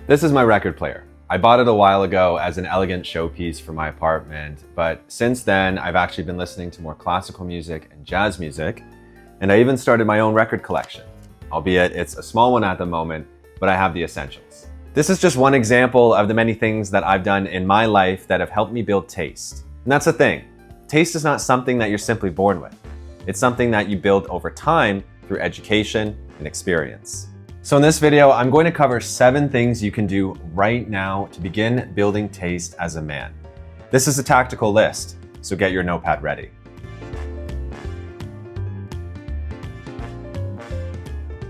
This is my record player. I bought it a while ago as an elegant showpiece for my apartment, but since then I've actually been listening to more classical music and jazz music, and I even started my own record collection. Albeit it's a small one at the moment, but I have the essentials. This is just one example of the many things that I've done in my life that have helped me build taste. And that's the thing. Taste is not something that you're simply born with. It's something that you build over time through education and experience. So in this video, I'm going to cover 7 things you can do right now to begin building taste as a man. This is a tactical list, so get your notepad ready.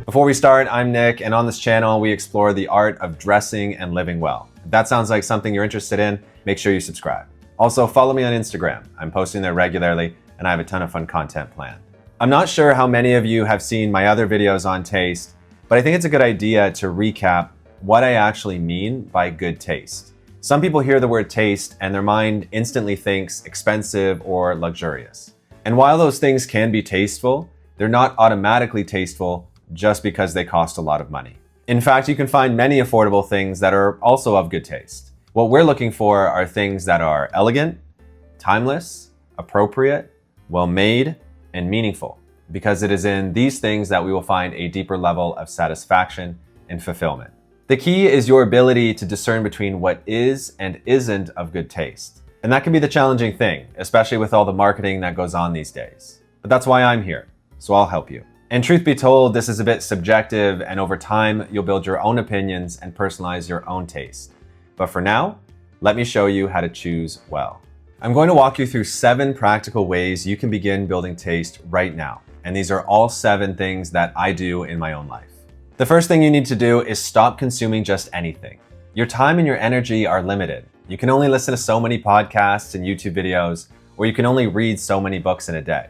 Before we start, I'm Nick, and on this channel, we explore the art of dressing and living well. If that sounds like something you're interested in, make sure you subscribe. Also, follow me on Instagram. I'm posting there regularly, and I have a ton of fun content planned. I'm not sure how many of you have seen my other videos on taste, but I think it's a good idea to recap what I actually mean by good taste. Some people hear the word taste and their mind instantly thinks expensive or luxurious. And while those things can be tasteful, they're not automatically tasteful just because they cost a lot of money. In fact, you can find many affordable things that are also of good taste. What we're looking for are things that are elegant, timeless, appropriate, well-made, and meaningful, because it is in these things that we will find a deeper level of satisfaction and fulfillment. The key is your ability to discern between what is and isn't of good taste. And that can be the challenging thing, especially with all the marketing that goes on these days. But that's why I'm here, so I'll help you. And truth be told, this is a bit subjective, and over time, you'll build your own opinions and personalize your own taste. But for now, let me show you how to choose well. I'm going to walk you through 7 practical ways you can begin building taste right now. And these are all 7 things that I do in my own life. The first thing you need to do is stop consuming just anything. Your time and your energy are limited. You can only listen to so many podcasts and YouTube videos, or you can only read so many books in a day.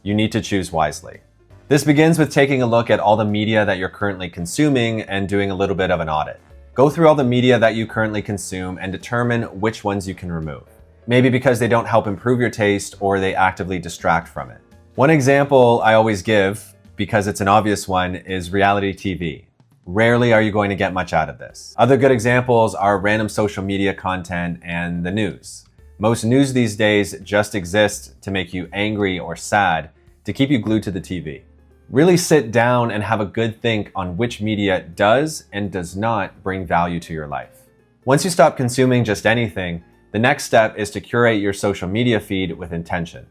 You need to choose wisely. This begins with taking a look at all the media that you're currently consuming and doing a little bit of an audit. Go through all the media that you currently consume and determine which ones you can remove. Maybe because they don't help improve your taste or they actively distract from it. One example I always give, because it's an obvious one, is reality TV. Rarely are you going to get much out of this. Other good examples are random social media content and the news. Most news these days just exists to make you angry or sad, to keep you glued to the TV. Really sit down and have a good think on which media does and does not bring value to your life. Once you stop consuming just anything, the next step is to curate your social media feed with intention.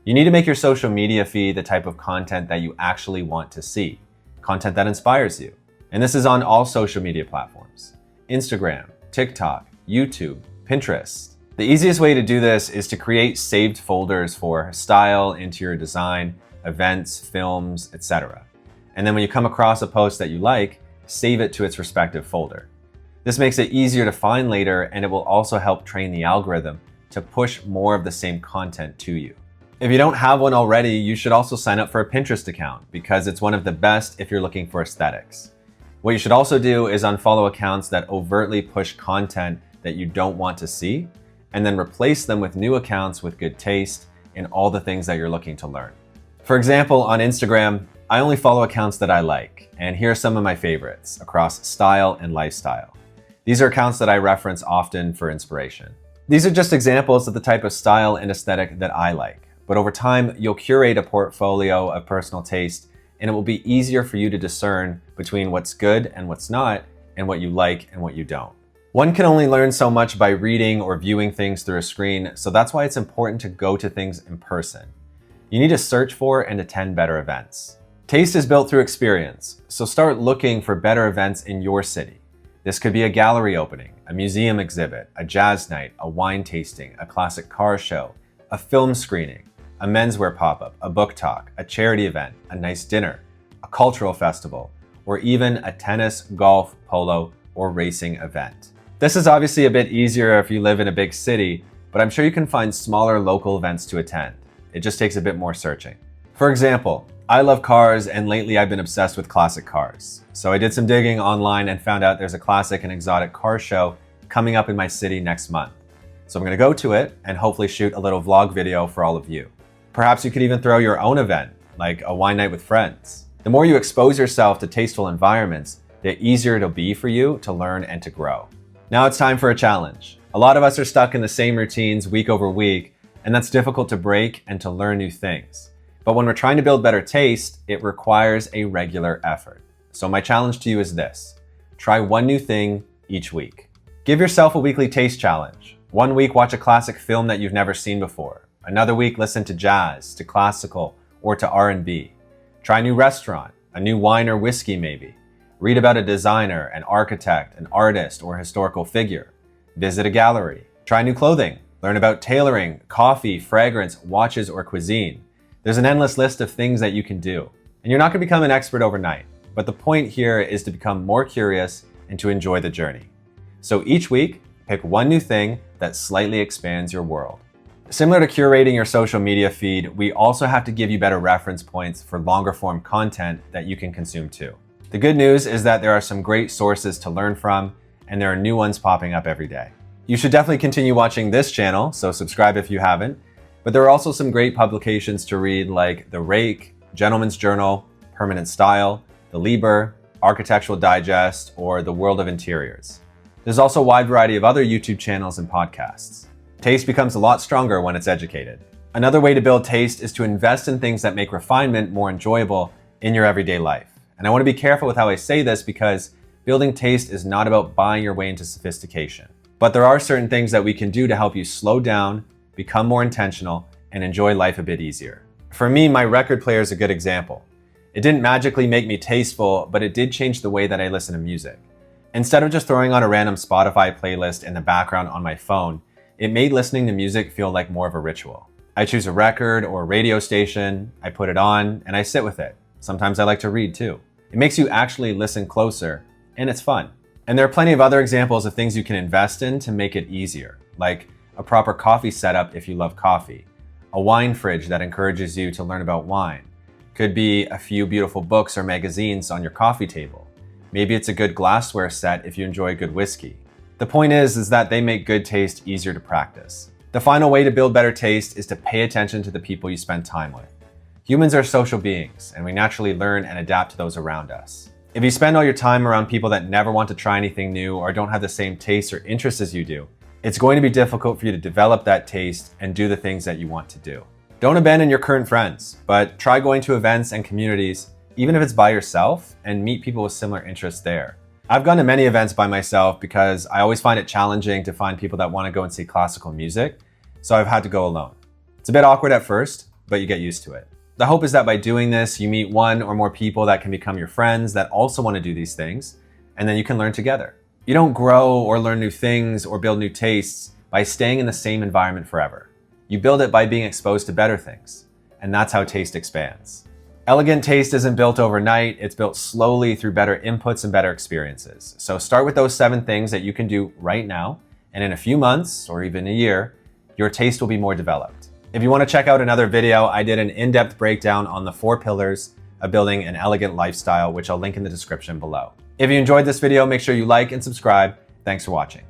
You need to make your social media feed the type of content that you actually want to see, content that inspires you. And this is on all social media platforms: Instagram, TikTok, YouTube, Pinterest. The easiest way to do this is to create saved folders for style, interior design, events, films, etc. And then when you come across a post that you like, save it to its respective folder. This makes it easier to find later, and it will also help train the algorithm to push more of the same content to you. If you don't have one already, you should also sign up for a Pinterest account because it's one of the best if you're looking for aesthetics. What you should also do is unfollow accounts that overtly push content that you don't want to see, and then replace them with new accounts with good taste in all the things that you're looking to learn. For example, on Instagram, I only follow accounts that I like, and here are some of my favorites across style and lifestyle. These are accounts that I reference often for inspiration. These are just examples of the type of style and aesthetic that I like. But over time, you'll curate a portfolio of personal taste, and it will be easier for you to discern between what's good and what's not, and what you like and what you don't. One can only learn so much by reading or viewing things through a screen, so that's why it's important to go to things in person. You need to search for and attend better events. Taste is built through experience, so start looking for better events in your city. This could be a gallery opening, a museum exhibit, a jazz night, a wine tasting, a classic car show, a film screening, a menswear pop-up, a book talk, a charity event, a nice dinner, a cultural festival, or even a tennis, golf, polo, or racing event. This is obviously a bit easier if you live in a big city, but I'm sure you can find smaller local events to attend. It just takes a bit more searching. For example, I love cars, and lately I've been obsessed with classic cars. So I did some digging online and found out there's a classic and exotic car show coming up in my city next month. So I'm gonna go to it and hopefully shoot a little vlog video for all of you. Perhaps you could even throw your own event, like a wine night with friends. The more you expose yourself to tasteful environments, the the easier it'll be for you to learn and to grow. Now it's time for a challenge. A lot of us are stuck in the same routines week over week, and that's difficult to break and to learn new things. But when we're trying to build better taste, it requires a regular effort. So my challenge to you is this: try one new thing each week. Give yourself a weekly taste challenge. One week, watch a classic film that you've never seen before. Another week, listen to jazz, to classical, or to R&B. Try a new restaurant, a new wine or whiskey maybe. Read about a designer, an architect, an artist, or historical figure. Visit a gallery. Try new clothing. Learn about tailoring, coffee, fragrance, watches, or cuisine. There's an endless list of things that you can do. And you're not going to become an expert overnight. But the point here is to become more curious and to enjoy the journey. So each week, pick one new thing that slightly expands your world. Similar to curating your social media feed, we also have to give you better reference points for longer form content that you can consume too. The good news is that there are some great sources to learn from, and there are new ones popping up every day. You should definitely continue watching this channel, so subscribe if you haven't. But there are also some great publications to read like The Rake, Gentleman's Journal, Permanent Style, The Liber, Architectural Digest, or The World of Interiors. There's also a wide variety of other YouTube channels and podcasts. Taste becomes a lot stronger when it's educated. Another way to build taste is to invest in things that make refinement more enjoyable in your everyday life. And I want to be careful with how I say this because building taste is not about buying your way into sophistication. But there are certain things that we can do to help you slow down, become more intentional, and enjoy life a bit easier. For me, my record player is a good example. It didn't magically make me tasteful, but it did change the way that I listen to music. Instead of just throwing on a random Spotify playlist in the background on my phone, it made listening to music feel like more of a ritual. I choose a record or a radio station, I put it on, and I sit with it. Sometimes I like to read too. It makes you actually listen closer, and it's fun. And there are plenty of other examples of things you can invest in to make it easier, like a proper coffee setup if you love coffee, a wine fridge that encourages you to learn about wine. Could be a few beautiful books or magazines on your coffee table. Maybe it's a good glassware set if you enjoy good whiskey. The point is that they make good taste easier to practice. The final way to build better taste is to pay attention to the people you spend time with. Humans are social beings, and we naturally learn and adapt to those around us. If you spend all your time around people that never want to try anything new or don't have the same tastes or interests as you do, it's going to be difficult for you to develop that taste and do the things that you want to do. Don't abandon your current friends, but try going to events and communities, even if it's by yourself, and meet people with similar interests there. I've gone to many events by myself because I always find it challenging to find people that want to go and see classical music, so I've had to go alone. It's a bit awkward at first, but you get used to it. The hope is that by doing this, you meet one or more people that can become your friends that also want to do these things, and then you can learn together. You don't grow or learn new things or build new tastes by staying in the same environment forever. You build it by being exposed to better things, and that's how taste expands. Elegant taste isn't built overnight, it's built slowly through better inputs and better experiences. So start with those 7 things that you can do right now, and in a few months or even a year, your taste will be more developed. If you want to check out another video, I did an in-depth breakdown on the 4 pillars of building an elegant lifestyle, which I'll link in the description below. If you enjoyed this video, make sure you like and subscribe. Thanks for watching.